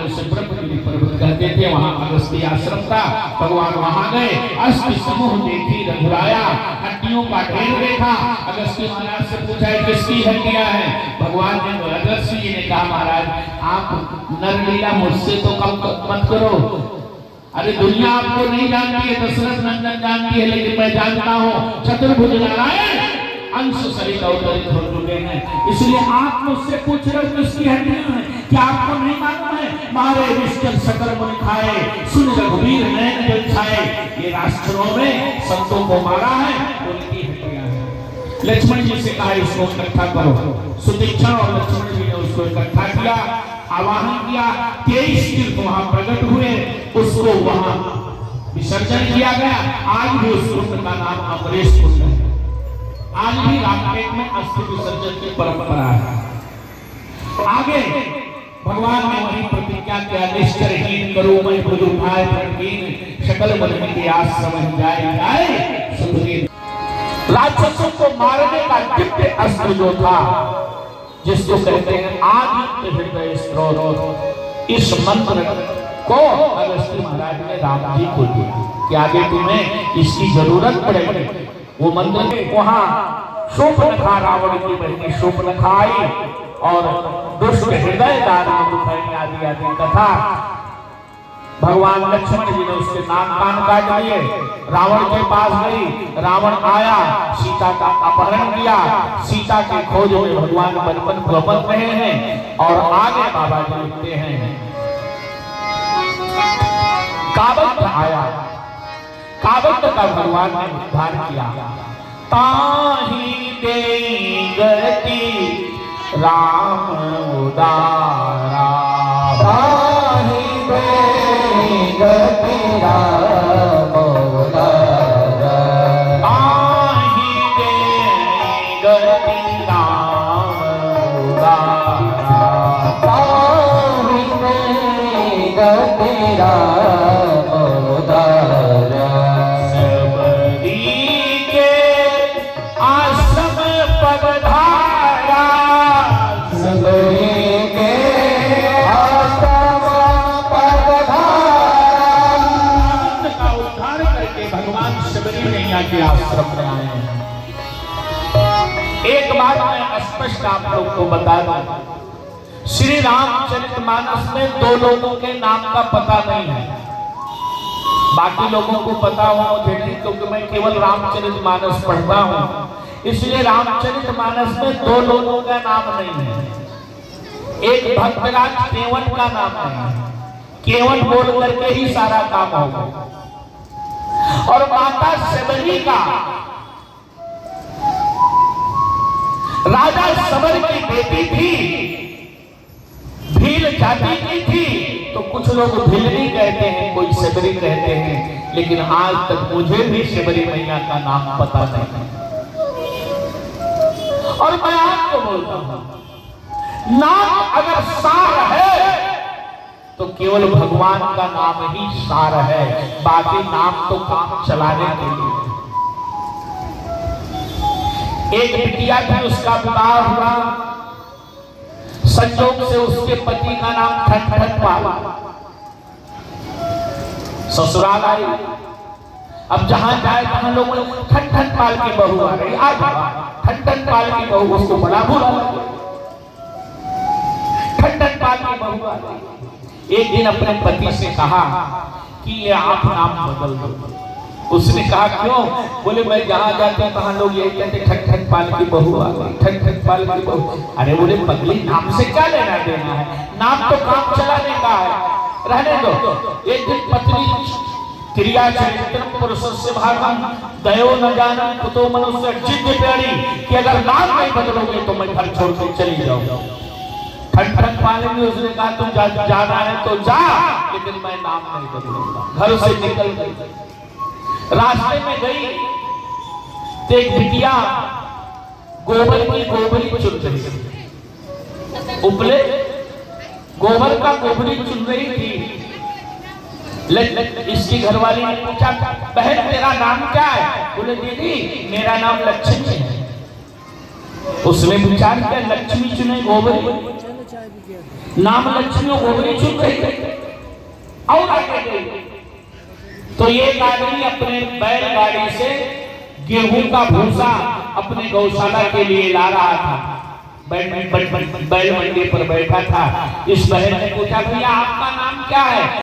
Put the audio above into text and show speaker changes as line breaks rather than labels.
उसे ब्रह्मगिरि पर्वत कहते थे, वहां अगस्त्य आश्रम था। भगवान वहां गए, अस्थि समूह देखी रघुराया, हड्डियों का ढेर देखा। अगस्त्य महाराज से पूछा किसकी हड्डियां हैं? भगवान ने अगस्त्य जी ने कहा महाराज आप नरलीला मुझसे तो कम मत करो। अरे दुनिया आपको नहीं जानती है, दशरथ नंदन जानती है, लेकिन मैं जानता हूँ चतुर्भुज नारायण अंश सहित अवतरित हो चुके हैं। इसलिए आप मुझसे पूछ रहे हो किसकी हड्डियां हैं? क्या आपको नहीं मालूम है? मारे निश्चल सकल मुनि खाए, सुन रघुवीर नयन जल छाए। ये राष्ट्रों में संतों को मारा है, उनकी हड्डियां हैं। लक्ष्मण जी से कहा इसको इकट्ठा करो। सुतीक्षण और लक्ष्मण जी ने उसको इकट्ठा किया, आवाहन किया। 23 तीर्थ वहां प्रकट हुए, उसको वहां विसर्जन किया गया। आज भी उस कुंड का नाम अमरेश कुंड है। आज भी रामपेट में अस्थि विसर्जन की परंपरा है। आगे भगवान ने वही प्रतिज्ञा किया, निश्चरहीन करो मैं खुद उठाए प्रणकीन, सकल बदन के आश्रम जाए सुधीर। राक्षसों को मारने का दिव्य अस्त्र जो था, जिसको कहते हैं आदित्य हृदय स्त्रोत, इस मंत्र को अगस्त्य महाराज ने राम जी को दिया कि आगे तुम्हें इसकी जरूरत पड़ेगी। वो मंत्र वहां शूर्पणखा रावण की बहनी शूर्पणखा आई और दुष्ट हृदय दारुण आदि आदि कथा। भगवान लक्ष्मण जी ने उसके नाक कान काट लिए। रावण के पास गई, रावण आया, सीता का अपहरण किया। सीता की खोज में भगवान बन भ्रमण रहे हैं। और आगे बाबा जी लिखते हैं, काबत आया, काबत का भगवान ने उद्धार किया। ताहि दे गति राम उदारा, ताहि दे गति राम उदारा, ताहि दे गति राम उदारा, ताहि दे गति राम उदारा। के आश्रम में आए हैं। एक बात मैं स्पष्ट आप लोग को बता दूं, श्री रामचरितमानस में 2 लोगों के नाम का पता नहीं है। बाकी लोगों को पता हो मुझे नहीं, क्योंकि मैं केवल रामचरितमानस पढ़ता हूं। इसलिए रामचरितमानस में 2 लोगों का नाम नहीं है। एक भक्तराज केवट का नाम है, केवट बोल करके ही सारा काम होगा। और माता शबरी का, राजा शबर की बेटी थी, भील जाति की थी। तो कुछ लोग भिलनी कहते हैं, कोई शबरी कहते हैं, लेकिन आज तक मुझे भी शबरी मैया का नाम पता नहीं। और मैं आपको बोलता हूं, नाम अगर सार है तो केवल भगवान का नाम ही सार है, बाकी नाम तो काम चलाने के लिए। एक बिटिया थी, उसका विवाह हुआ, संजोग से उसके पति का नाम ठनठनपाल। ससुराल आई, अब जहां जाए तहां लोग ठनठनपाल की बहू आ रही, आज ठनठनपाल की बहू, उसको बड़ा बुरा लगा। ठनठनपाल की बहू आ रही। एक दिन अपने पति से कहा कि ये आप नाम बदल दो। उसने कहा क्यों? बोले मैं जहां जाते हैं तहां लोग यही कहते ठनठनपाल की बहू आ गई, ठनठनपाल की बहू। अरे बोले पगली, नाम से क्या लेना देना है? नाम तो काम चलाने का है, रहने दो। एक दिन पत्नी क्रिया चरित्रम पुरुषस्य भागम दयो न जानम कुतो मनुष्य जिद प्यारी, कि अगर नाम नहीं बदलोगे तो मैं घर छोड़ के चली जाऊंगा। ठनठनपाल ने उसने कहा तुम जाना है तो जा, लेकिन मैं नाम नहीं बदलूंगा। घर से निकल गई, रास्ते में गई तो एक बिटिया गोबर की गोबरी चुन रही थी, उपले गोबर का गोबरी चुन रही थी। इसकी घरवाली ने पूछा बहन तेरा नाम क्या है? बोले दीदी मेरा नाम लक्ष्मी है। उसने विचार किया लक्ष्मी चुने गोबरी, नाम लक्ष्मी गोबरी छुप गई और आगे गई तो एक आदमी अपने बैलगाड़ी से गेहूं का भूसा अपने गौशाला के लिए ला रहा था। बैल मंडी पर बैठा था। इस बहन ने पूछा, भैया आपका नाम क्या है?